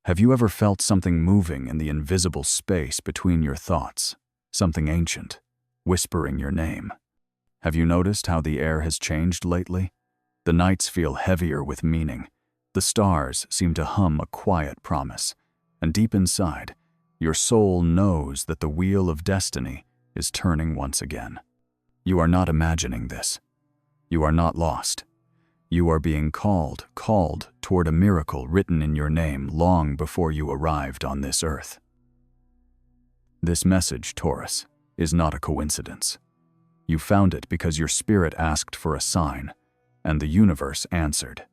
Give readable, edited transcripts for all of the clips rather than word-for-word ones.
Have you ever felt something moving in the invisible space between your thoughts? Something ancient, whispering your name? Have you noticed how the air has changed lately? The nights feel heavier with meaning. The stars seem to hum a quiet promise. And deep inside, your soul knows that the wheel of destiny is turning once again. You are not imagining this. You are not lost. You are being called toward a miracle written in your name long before you arrived on this earth. This message, Taurus, is not a coincidence. You found it because your spirit asked for a sign, and the universe answered.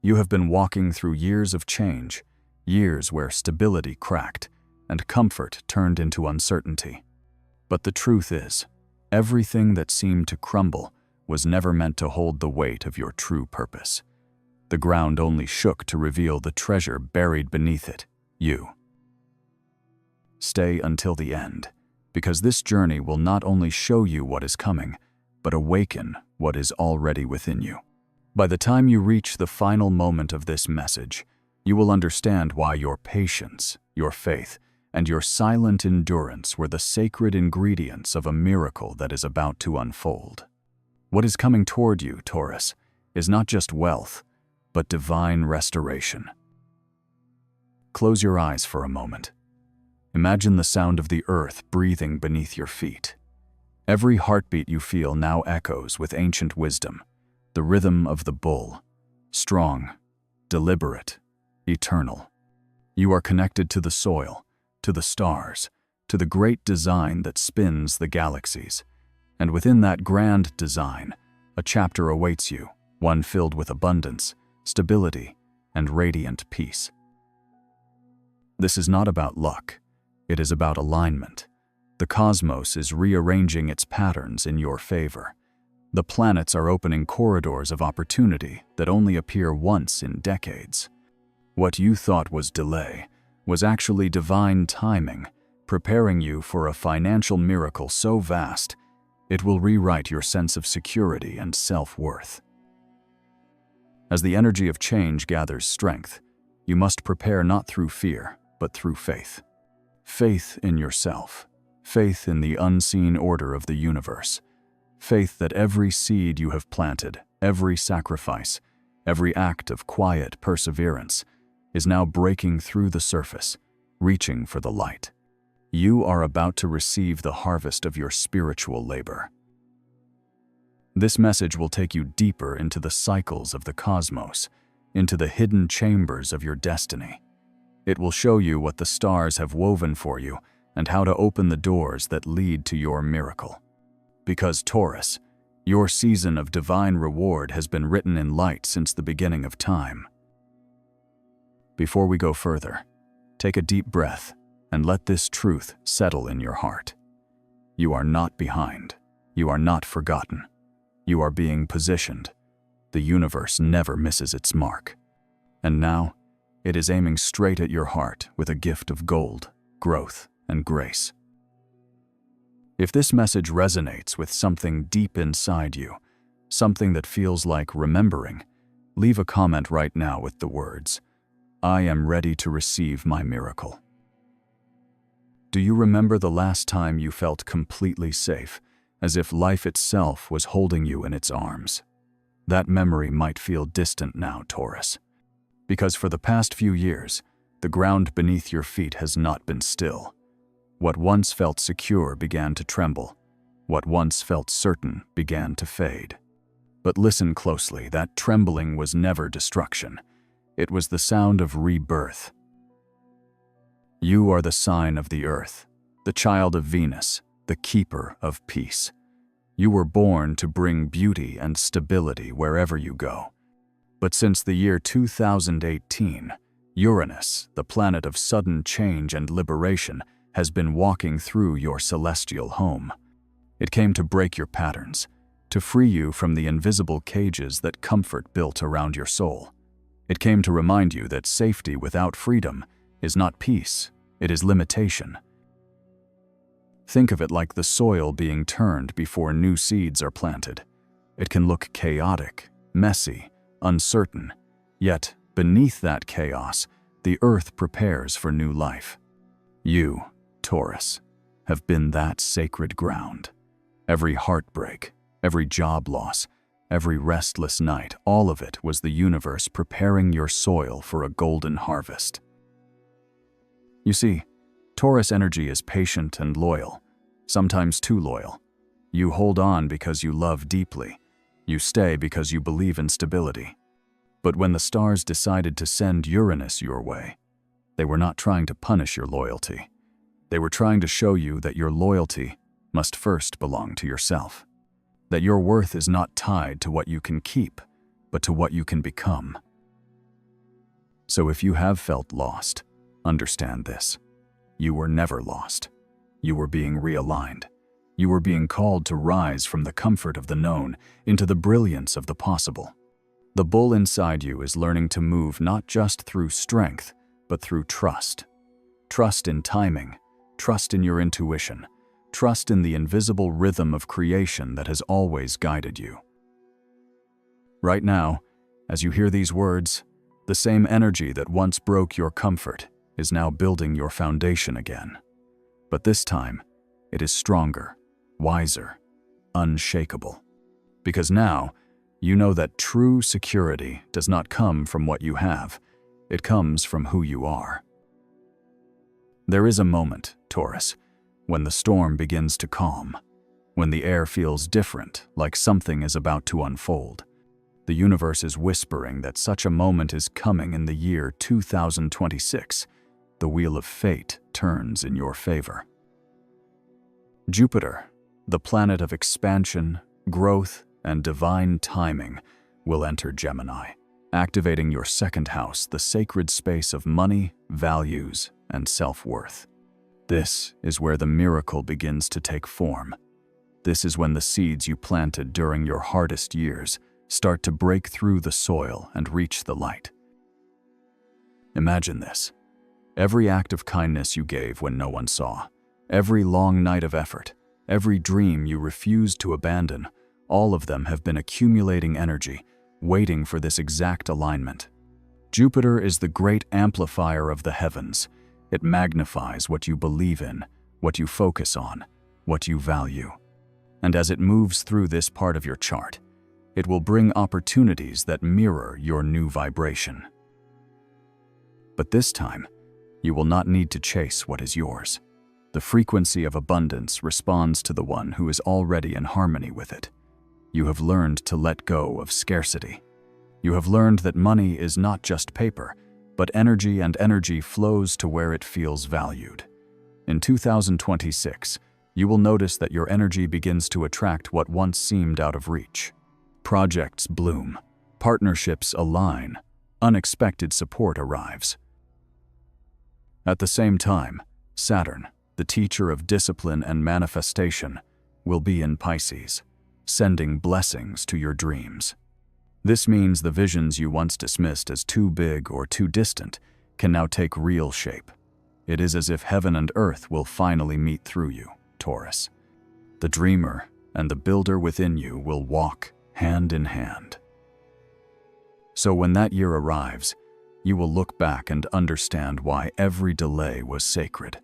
You have been walking through years of change, years where stability cracked and comfort turned into uncertainty. But the truth is, everything that seemed to crumble was never meant to hold the weight of your true purpose. The ground only shook to reveal the treasure buried beneath it, you. Stay until the end, because this journey will not only show you what is coming, but awaken what is already within you. By the time you reach the final moment of this message, you will understand why your patience, your faith, and your silent endurance were the sacred ingredients of a miracle that is about to unfold. What is coming toward you, Taurus, is not just wealth, but divine restoration. Close your eyes for a moment. Imagine the sound of the earth breathing beneath your feet. Every heartbeat you feel now echoes with ancient wisdom, the rhythm of the bull, strong, deliberate, eternal. You are connected to the soil, to the stars, to the great design that spins the galaxies. And within that grand design, a chapter awaits you, one filled with abundance, stability, and radiant peace. This is not about luck. It is about alignment. The cosmos is rearranging its patterns in your favor. The planets are opening corridors of opportunity that only appear once in decades. What you thought was delay was actually divine timing, preparing you for a financial miracle so vast it will rewrite your sense of security and self-worth. As the energy of change gathers strength, you must prepare not through fear, but through faith. Faith in yourself, faith in the unseen order of the universe, faith that every seed you have planted, every sacrifice, every act of quiet perseverance is now breaking through the surface, reaching for the light. You are about to receive the harvest of your spiritual labor. This message will take you deeper into the cycles of the cosmos, into the hidden chambers of your destiny. It will show you what the stars have woven for you and how to open the doors that lead to your miracle. Because Taurus, your season of divine reward has been written in light since the beginning of time. Before we go further, take a deep breath and let this truth settle in your heart. You are not behind. You are not forgotten. You are being positioned. The universe never misses its mark. And now, it is aiming straight at your heart with a gift of gold, growth, and grace. If this message resonates with something deep inside you, something that feels like remembering, leave a comment right now with the words, "I am ready to receive my miracle." Do you remember the last time you felt completely safe, as if life itself was holding you in its arms? That memory might feel distant now, Taurus, because for the past few years, the ground beneath your feet has not been still. What once felt secure began to tremble. What once felt certain began to fade. But listen closely, that trembling was never destruction. It was the sound of rebirth. You are the sign of the earth, the child of Venus, the keeper of peace. You were born to bring beauty and stability wherever you go. But since the year 2018, Uranus, the planet of sudden change and liberation, has been walking through your celestial home. It came to break your patterns, to free you from the invisible cages that comfort built around your soul. It came to remind you that safety without freedom is not peace, it is limitation. Think of it like the soil being turned before new seeds are planted. It can look chaotic, messy, uncertain, yet beneath that chaos, the earth prepares for new life. You, Taurus, have been that sacred ground. Every heartbreak, every job loss, every restless night, all of it was the universe preparing your soil for a golden harvest. You see, Taurus energy is patient and loyal, sometimes too loyal. You hold on because you love deeply. You stay because you believe in stability. But when the stars decided to send Uranus your way, they were not trying to punish your loyalty. They were trying to show you that your loyalty must first belong to yourself. That your worth is not tied to what you can keep, but to what you can become. So if you have felt lost, understand this. You were never lost. You were being realigned. You were being called to rise from the comfort of the known into the brilliance of the possible. The bull inside you is learning to move not just through strength, but through trust. Trust in timing, trust in your intuition, trust in the invisible rhythm of creation that has always guided you. Right now, as you hear these words, the same energy that once broke your comfort is now building your foundation again. But this time, it is stronger, wiser, unshakable. Because now, you know that true security does not come from what you have, it comes from who you are. There is a moment, Taurus, when the storm begins to calm, when the air feels different, like something is about to unfold. The universe is whispering that such a moment is coming in the year 2026. The wheel of fate turns in your favor. Jupiter, the planet of expansion, growth, and divine timing, will enter Gemini, activating your second house, the sacred space of money, values, and self-worth. This is where the miracle begins to take form. This is when the seeds you planted during your hardest years start to break through the soil and reach the light. Imagine this. Every act of kindness you gave when no one saw, every long night of effort, every dream you refused to abandon, all of them have been accumulating energy, waiting for this exact alignment. Jupiter is the great amplifier of the heavens. It magnifies what you believe in, what you focus on, what you value. And as it moves through this part of your chart, it will bring opportunities that mirror your new vibration. But this time, you will not need to chase what is yours. The frequency of abundance responds to the one who is already in harmony with it. You have learned to let go of scarcity. You have learned that money is not just paper, but energy, and energy flows to where it feels valued. In 2026, you will notice that your energy begins to attract what once seemed out of reach. Projects bloom, partnerships align, unexpected support arrives. At the same time, Saturn, the teacher of discipline and manifestation, will be in Pisces, sending blessings to your dreams. This means the visions you once dismissed as too big or too distant can now take real shape. It is as if heaven and earth will finally meet through you, Taurus. The dreamer and the builder within you will walk hand in hand. So when that year arrives, you will look back and understand why every delay was sacred,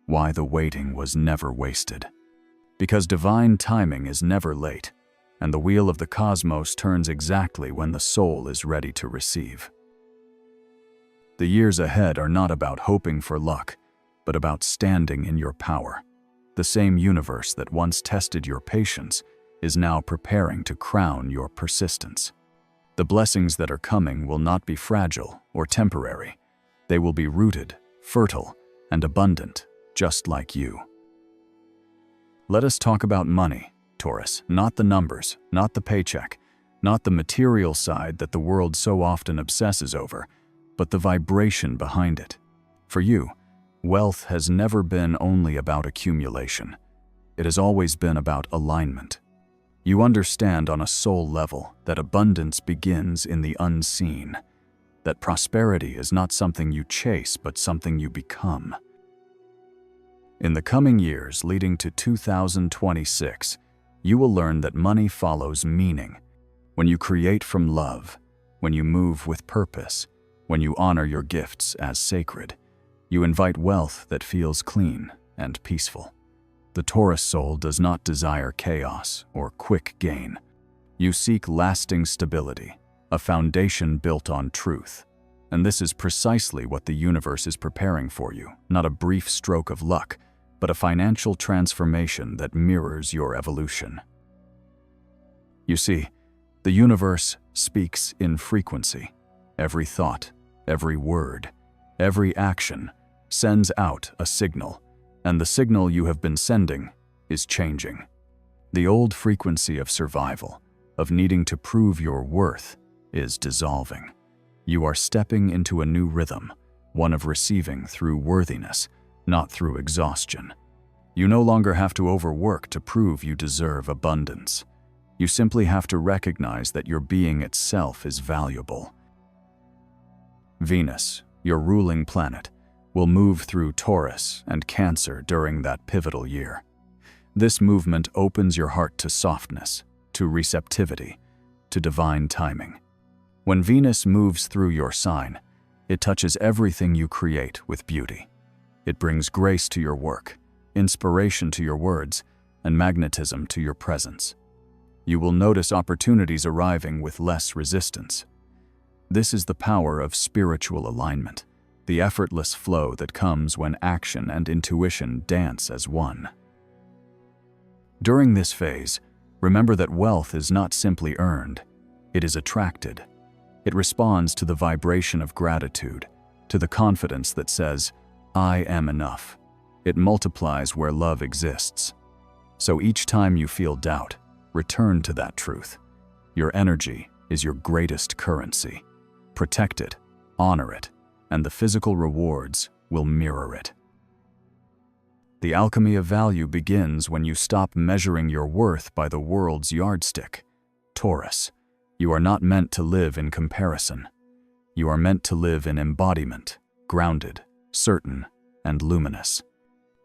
why the waiting was never wasted. Because divine timing is never late, and the wheel of the cosmos turns exactly when the soul is ready to receive. The years ahead are not about hoping for luck, but about standing in your power. The same universe that once tested your patience is now preparing to crown your persistence. The blessings that are coming will not be fragile or temporary. They will be rooted, fertile, and abundant, just like you. Let us talk about money, Taurus, not the numbers, not the paycheck, not the material side that the world so often obsesses over, but the vibration behind it. For you, wealth has never been only about accumulation. It has always been about alignment. You understand on a soul level that abundance begins in the unseen, that prosperity is not something you chase, but something you become. In the coming years leading to 2026, you will learn that money follows meaning. When you create from love, when you move with purpose, when you honor your gifts as sacred, you invite wealth that feels clean and peaceful. The Taurus soul does not desire chaos or quick gain. You seek lasting stability, a foundation built on truth. And this is precisely what the universe is preparing for you, not a brief stroke of luck, but a financial transformation that mirrors your evolution. You see, the universe speaks in frequency. Every thought, every word, every action sends out a signal, and the signal you have been sending is changing. The old frequency of survival, of needing to prove your worth, is dissolving. You are stepping into a new rhythm, one of receiving through worthiness, not through exhaustion. You no longer have to overwork to prove you deserve abundance. You simply have to recognize that your being itself is valuable. Venus, your ruling planet, will move through Taurus and Cancer during that pivotal year. This movement opens your heart to softness, to receptivity, to divine timing. When Venus moves through your sign, it touches everything you create with beauty. It brings grace to your work, inspiration to your words, and magnetism to your presence. You will notice opportunities arriving with less resistance. This is the power of spiritual alignment, the effortless flow that comes when action and intuition dance as one. During this phase, remember that wealth is not simply earned, it is attracted. It responds to the vibration of gratitude, to the confidence that says, "I am enough." It multiplies where love exists. So each time you feel doubt, return to that truth. Your energy is your greatest currency. Protect it, honor it, and the physical rewards will mirror it. The alchemy of value begins when you stop measuring your worth by the world's yardstick. Taurus, you are not meant to live in comparison. You are meant to live in embodiment, grounded, certain, and luminous.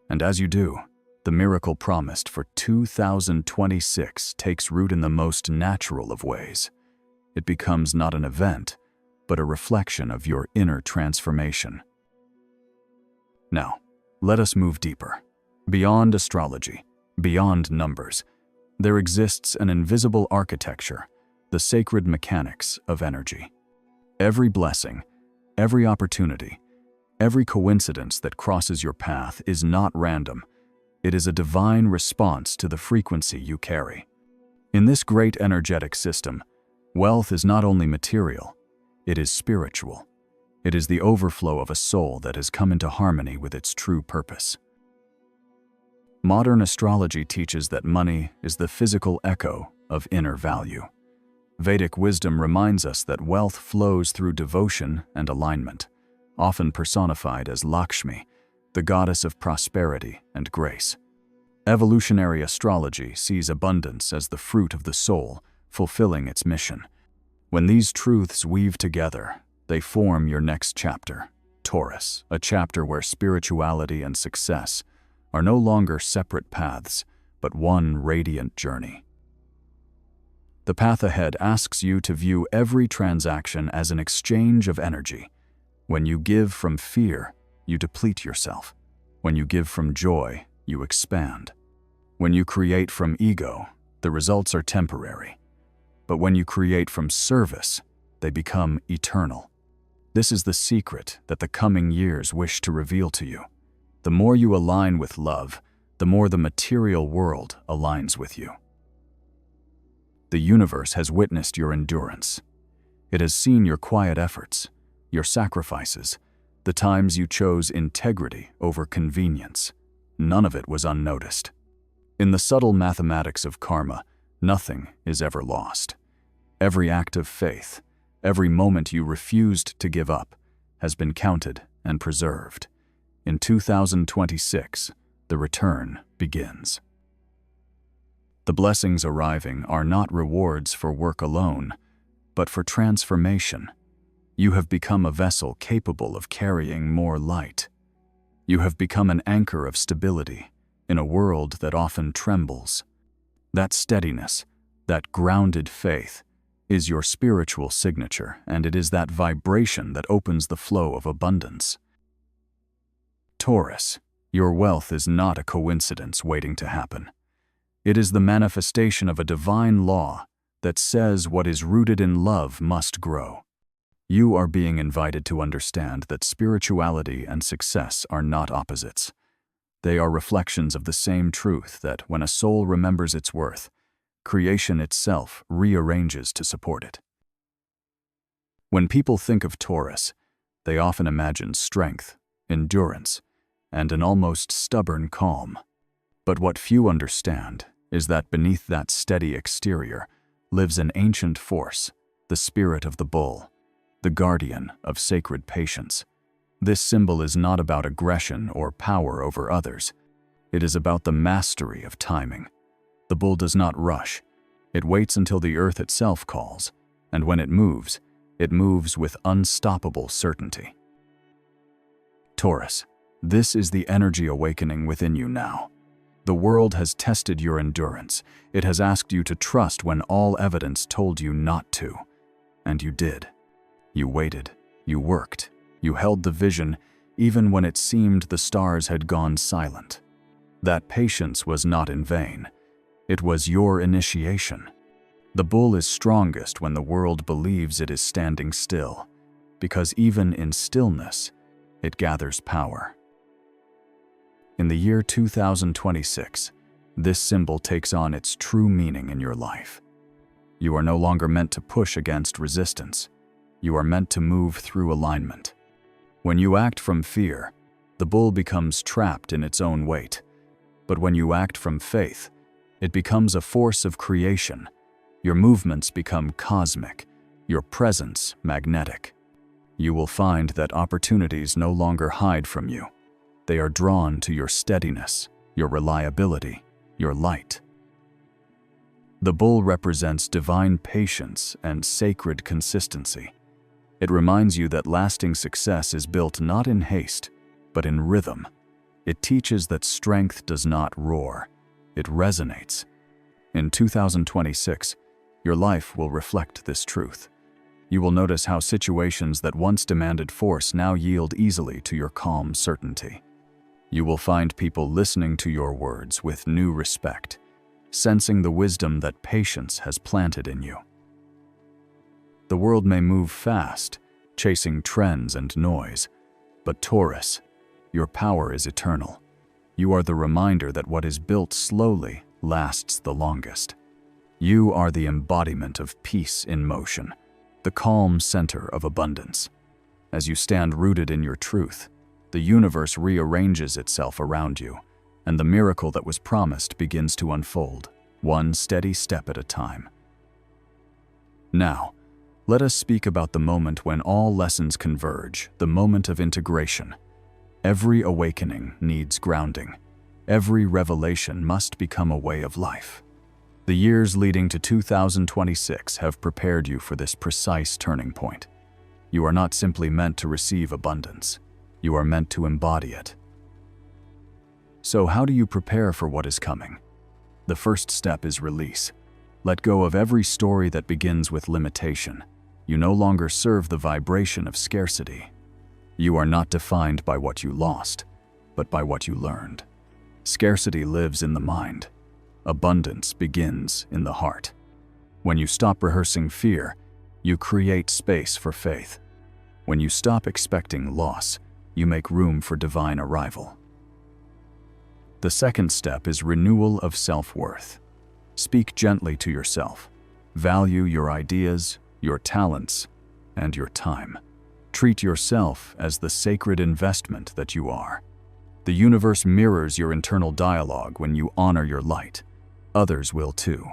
And as you do, the miracle promised for 2026 takes root in the most natural of ways. It becomes not an event, but a reflection of your inner transformation. Now, let us move deeper. Beyond astrology, beyond numbers, there exists an invisible architecture, the sacred mechanics of energy. Every blessing, every opportunity, every coincidence that crosses your path is not random. It is a divine response to the frequency you carry. In this great energetic system, wealth is not only material, it is spiritual. It is the overflow of a soul that has come into harmony with its true purpose. Modern astrology teaches that money is the physical echo of inner value. Vedic wisdom reminds us that wealth flows through devotion and alignment, often personified as Lakshmi, the goddess of prosperity and grace. Evolutionary astrology sees abundance as the fruit of the soul, fulfilling its mission. When these truths weave together, they form your next chapter, Taurus, a chapter where spirituality and success are no longer separate paths, but one radiant journey. The path ahead asks you to view every transaction as an exchange of energy. When you give from fear, you deplete yourself. When you give from joy, you expand. When you create from ego, the results are temporary. But when you create from service, they become eternal. This is the secret that the coming years wish to reveal to you. The more you align with love, the more the material world aligns with you. The universe has witnessed your endurance. It has seen your quiet efforts, your sacrifices, the times you chose integrity over convenience. None of it was unnoticed. In the subtle mathematics of karma, nothing is ever lost. Every act of faith, every moment you refused to give up, has been counted and preserved. In 2026, the return begins. The blessings arriving are not rewards for work alone, but for transformation. You have become a vessel capable of carrying more light. You have become an anchor of stability in a world that often trembles. That steadiness, that grounded faith, is your spiritual signature, and it is that vibration that opens the flow of abundance. Taurus, your wealth is not a coincidence waiting to happen. It is the manifestation of a divine law that says what is rooted in love must grow. You are being invited to understand that spirituality and success are not opposites. They are reflections of the same truth that when a soul remembers its worth, creation itself rearranges to support it. When people think of Taurus, they often imagine strength, endurance, and an almost stubborn calm. But what few understand is that beneath that steady exterior lives an ancient force, the spirit of the bull, the guardian of sacred patience. This symbol is not about aggression or power over others. It is about the mastery of timing. The bull does not rush. It waits until the earth itself calls, and when it moves with unstoppable certainty. Taurus, this is the energy awakening within you now. The world has tested your endurance. It has asked you to trust when all evidence told you not to. And you did. You waited. You worked. You held the vision, even when it seemed the stars had gone silent. That patience was not in vain. It was your initiation. The bull is strongest when the world believes it is standing still, because even in stillness, it gathers power. In the year 2026, this symbol takes on its true meaning in your life. You are no longer meant to push against resistance. You are meant to move through alignment. When you act from fear, the bull becomes trapped in its own weight. But when you act from faith, it becomes a force of creation. Your movements become cosmic, your presence magnetic. You will find that opportunities no longer hide from you. They are drawn to your steadiness, your reliability, your light. The bull represents divine patience and sacred consistency. It reminds you that lasting success is built not in haste, but in rhythm. It teaches that strength does not roar, it resonates. In 2026, your life will reflect this truth. You will notice how situations that once demanded force now yield easily to your calm certainty. You will find people listening to your words with new respect, sensing the wisdom that patience has planted in you. The world may move fast, chasing trends and noise, but Taurus, your power is eternal. You are the reminder that what is built slowly lasts the longest. You are the embodiment of peace in motion, the calm center of abundance. As you stand rooted in your truth, the universe rearranges itself around you, and the miracle that was promised begins to unfold, one steady step at a time. Now, let us speak about the moment when all lessons converge, the moment of integration. Every awakening needs grounding. Every revelation must become a way of life. The years leading to 2026 have prepared you for this precise turning point. You are not simply meant to receive abundance. You are meant to embody it. So how do you prepare for what is coming? The first step is release. Let go of every story that begins with limitation. You no longer serve the vibration of scarcity. You are not defined by what you lost, but by what you learned. Scarcity lives in the mind. Abundance begins in the heart. When you stop rehearsing fear, you create space for faith. When you stop expecting loss, you make room for divine arrival. The second step is renewal of self-worth. Speak gently to yourself. Value your ideas, your talents, and your time. Treat yourself as the sacred investment that you are. The universe mirrors your internal dialogue when you honor your light. Others will too.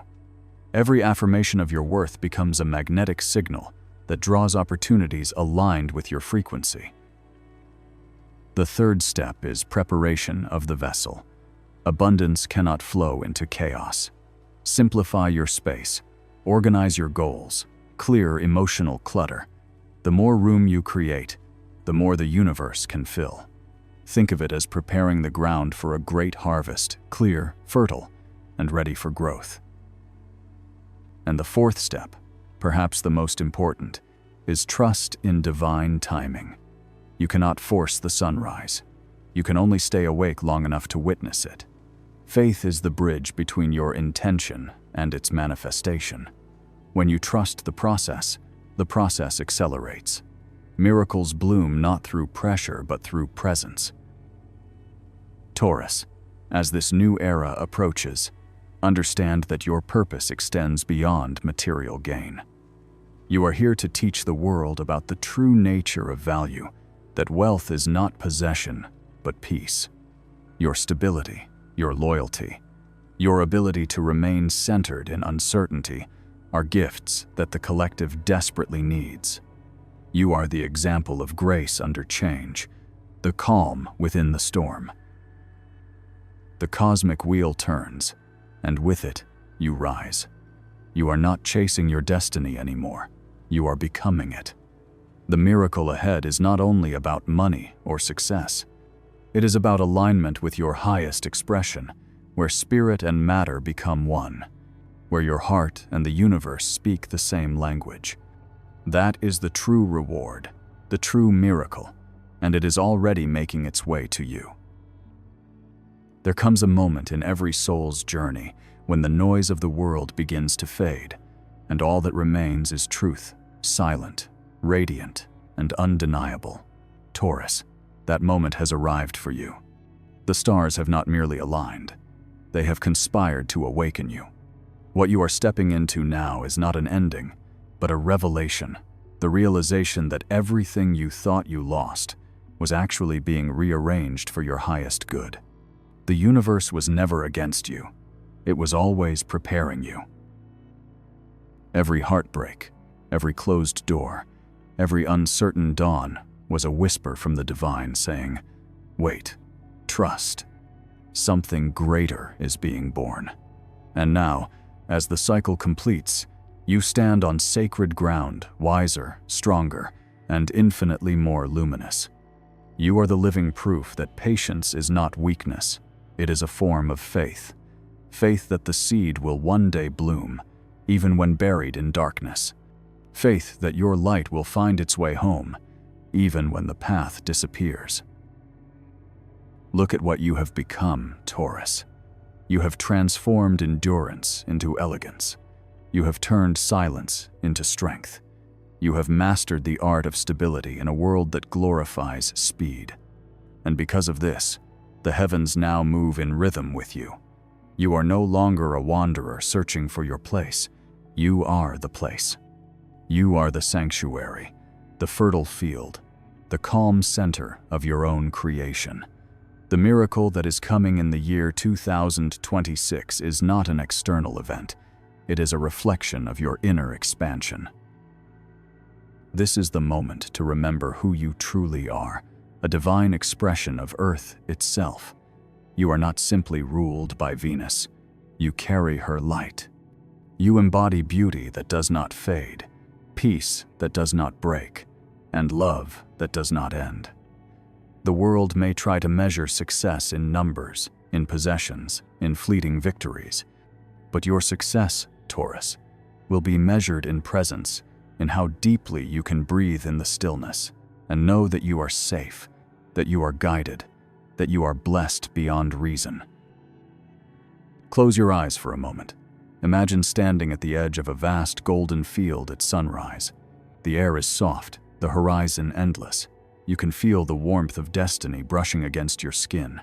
Every affirmation of your worth becomes a magnetic signal that draws opportunities aligned with your frequency. The third step is preparation of the vessel. Abundance cannot flow into chaos. Simplify your space. Organize your goals. Clear emotional clutter. The more room you create, the more the universe can fill. Think of it as preparing the ground for a great harvest, clear, fertile, and ready for growth. And the fourth step, perhaps the most important, is trust in divine timing. You cannot force the sunrise. You can only stay awake long enough to witness it. Faith is the bridge between your intention and its manifestation. When you trust the process accelerates. Miracles bloom not through pressure but through presence. Taurus, as this new era approaches, understand that your purpose extends beyond material gain. You are here to teach the world about the true nature of value, that wealth is not possession, but peace. Your stability, your loyalty, your ability to remain centered in uncertainty are gifts that the collective desperately needs. You are the example of grace under change, the calm within the storm. The cosmic wheel turns, and with it, you rise. You are not chasing your destiny anymore. You are becoming it. The miracle ahead is not only about money or success. It is about alignment with your highest expression, where spirit and matter become one, where your heart and the universe speak the same language. That is the true reward, the true miracle, and it is already making its way to you. There comes a moment in every soul's journey when the noise of the world begins to fade, and all that remains is truth, silent, radiant, and undeniable. Taurus, that moment has arrived for you. The stars have not merely aligned, they have conspired to awaken you. What you are stepping into now is not an ending, but a revelation, the realization that everything you thought you lost was actually being rearranged for your highest good. The universe was never against you. It was always preparing you. Every heartbreak, every closed door, every uncertain dawn was a whisper from the divine saying, "Wait, trust. Something greater is being born." And now, as the cycle completes, you stand on sacred ground, wiser, stronger, and infinitely more luminous. You are the living proof that patience is not weakness. It is a form of faith. Faith that the seed will one day bloom, even when buried in darkness. Faith that your light will find its way home, even when the path disappears. Look at what you have become, Taurus. You have transformed endurance into elegance. You have turned silence into strength. You have mastered the art of stability in a world that glorifies speed. And because of this, the heavens now move in rhythm with you. You are no longer a wanderer searching for your place. You are the place. You are the sanctuary, the fertile field, the calm center of your own creation. The miracle that is coming in the year 2026 is not an external event. It is a reflection of your inner expansion. This is the moment to remember who you truly are, a divine expression of Earth itself. You are not simply ruled by Venus. You carry her light. You embody beauty that does not fade, peace that does not break, and love that does not end. The world may try to measure success in numbers, in possessions, in fleeting victories. But your success, Taurus, will be measured in presence, in how deeply you can breathe in the stillness and know that you are safe, that you are guided, that you are blessed beyond reason. Close your eyes for a moment. Imagine standing at the edge of a vast golden field at sunrise. The air is soft, the horizon endless. You can feel the warmth of destiny brushing against your skin.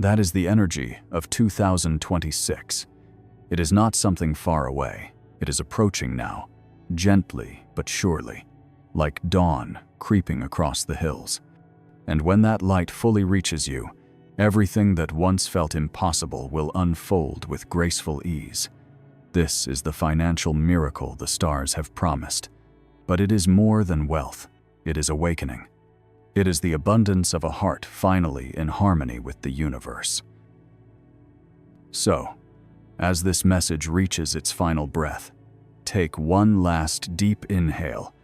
That is the energy of 2026. It is not something far away. It is approaching now, gently but surely, like dawn creeping across the hills. And when that light fully reaches you, everything that once felt impossible will unfold with graceful ease. This is the financial miracle the stars have promised. But it is more than wealth. It is awakening. It is the abundance of a heart finally in harmony with the universe. So, as this message reaches its final breath, take one last deep inhale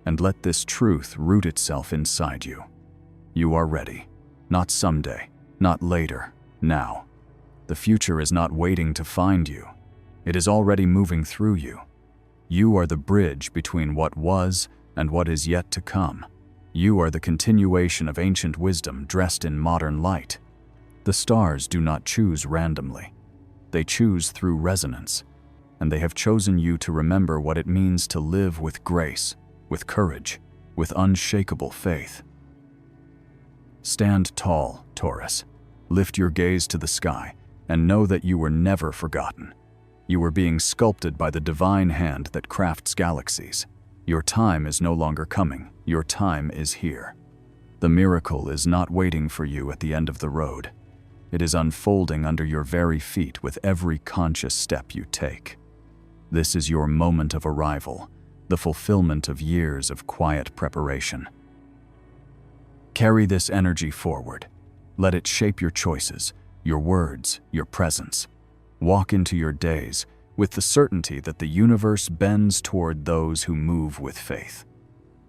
and let this truth root itself inside you. You are ready. Not someday, not later, now. The future is not waiting to find you. It is already moving through you. You are the bridge between what was and what is yet to come. You are the continuation of ancient wisdom dressed in modern light. The stars do not choose randomly. They choose through resonance, and they have chosen you to remember what it means to live with grace, with courage, with unshakable faith. Stand tall, Taurus. Lift your gaze to the sky and know that you were never forgotten. You were being sculpted by the divine hand that crafts galaxies. Your time is no longer coming. Your time is here. The miracle is not waiting for you at the end of the road. It is unfolding under your very feet with every conscious step you take. This is your moment of arrival, the fulfillment of years of quiet preparation. Carry this energy forward. Let it shape your choices, your words, your presence. Walk into your days with the certainty that the universe bends toward those who move with faith.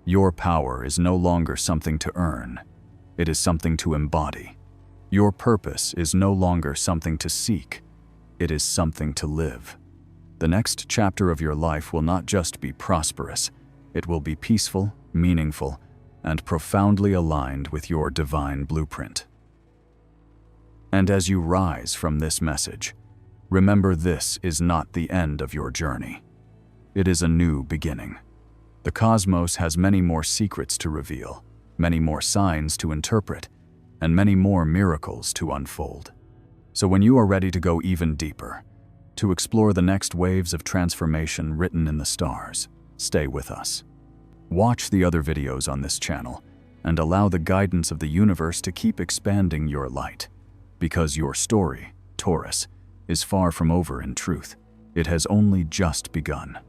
Your power is no longer something to earn. It is something to embody. Your purpose is no longer something to seek. It is something to live. The next chapter of your life will not just be prosperous. It will be peaceful, meaningful, and profoundly aligned with your divine blueprint. And as you rise from this message, remember this is not the end of your journey. It is a new beginning. The cosmos has many more secrets to reveal, many more signs to interpret, and many more miracles to unfold. So when you are ready to go even deeper, to explore the next waves of transformation written in the stars, stay with us. Watch the other videos on this channel and allow the guidance of the universe to keep expanding your light. Because your story, Taurus, is far from over in truth. It has only just begun.